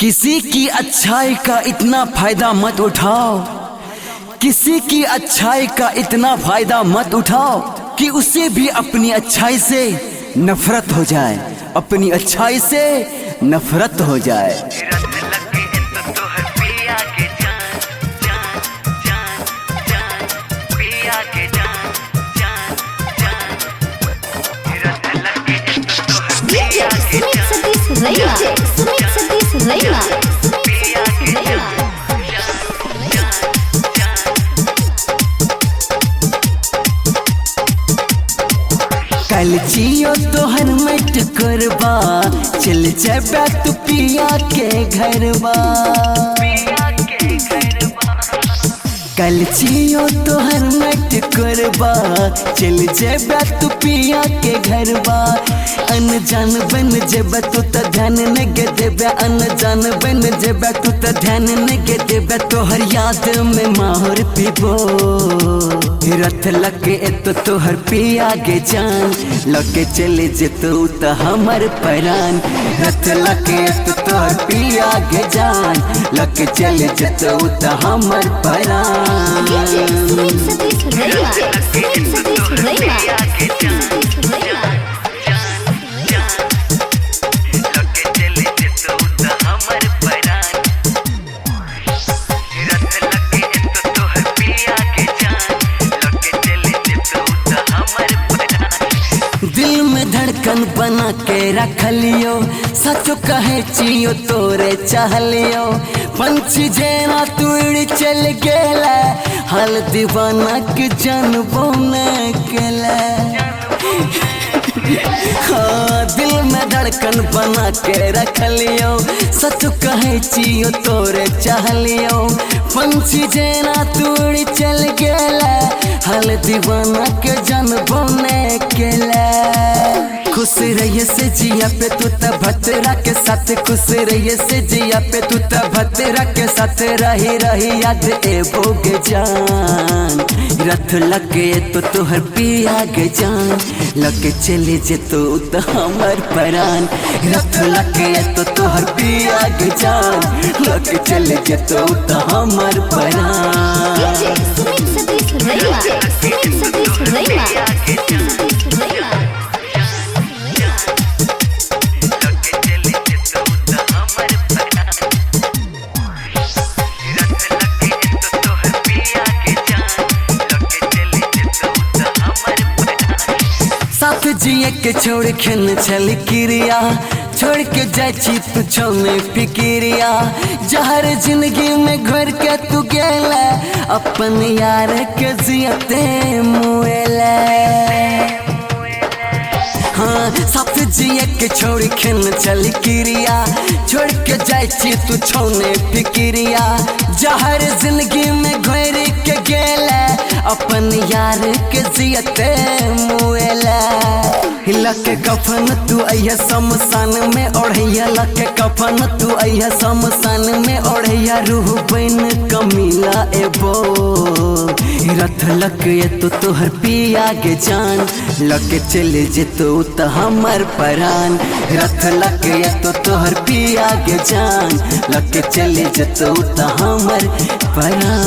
किसी की अच्छाई का इतना फायदा मत उठाओ, किसी की अच्छाई का इतना फायदा मत उठाओ कि उसे भी अपनी अच्छाई से नफरत हो जाए, अपनी अच्छाई से नफरत हो जाए। कल जियो तोहर मट करबा, चल जाबा तू पिया के घरबा। कल जियो तोहर मट करबा, चल जाबा तू पिया के घरबा। अनजान बन जेबा तू त ध्यान न गे देबा, अनजान बन जेबा तू त ध्यान न गे देबा। तोहर याद में माहौर पीबो, रथ लगे तो तोहर पिया गे जान, लगे चले जे तू त हमर परान। रथ लगे तो तोहर पिया गे जान, लगे चले जे तू त हमर परान। दिल में धड़कन बना के रख लियो, सचो कहे चियो तोरे चाह लियो। पंछी जेना तुड़ चल गेला, हाल दीवाना के जानबो न केला। हाँ, दिल में धड़कन बना के रख लियो, सच कहे चियो तोरे चाह लियो। पंछी जेना तुड़ चल गेला, हाल दीवाना के जानबो न केला। खुश रहिए से जिया पे तू त भतरा के साथ, खुश रहिए से जिया पे तू त भतरा के साथ। रही रही याद एबो गे जान, रथ लगे तो तोहर पिया गे जान, लगे चले जे तो त हमर परान। रथ लगे तो तोहर पिया गे जान, लगे चले जे तो त हमर परान। साथ जिए के छोड़ खेल छल क्रिया, छोड़ के जाए तू छौने फिक्रिया। जहर जिंदगी में घर के तू गेला, अपन यार के जियते मुएला। हाँ, साथ जिए के छोड़ खेल चल क्रिया, छोड़ के जाए तू छौने फिक्रिया। जहर जिंदगी में घर के गेला, अपन यार के जियते मुएला। लके कफन तू अइहा शमशान में ओढ़ैया, लके कफन तू अइहा शमशान में ओढ़ैया। रूह बन कमीला एबो, रथ लगे तो तोहर पिया गे जान, लगे चले जे तो त हमर परान। रथ लगे तो तोहर पिया गे जान, लगे चले जे तो त हमर परान।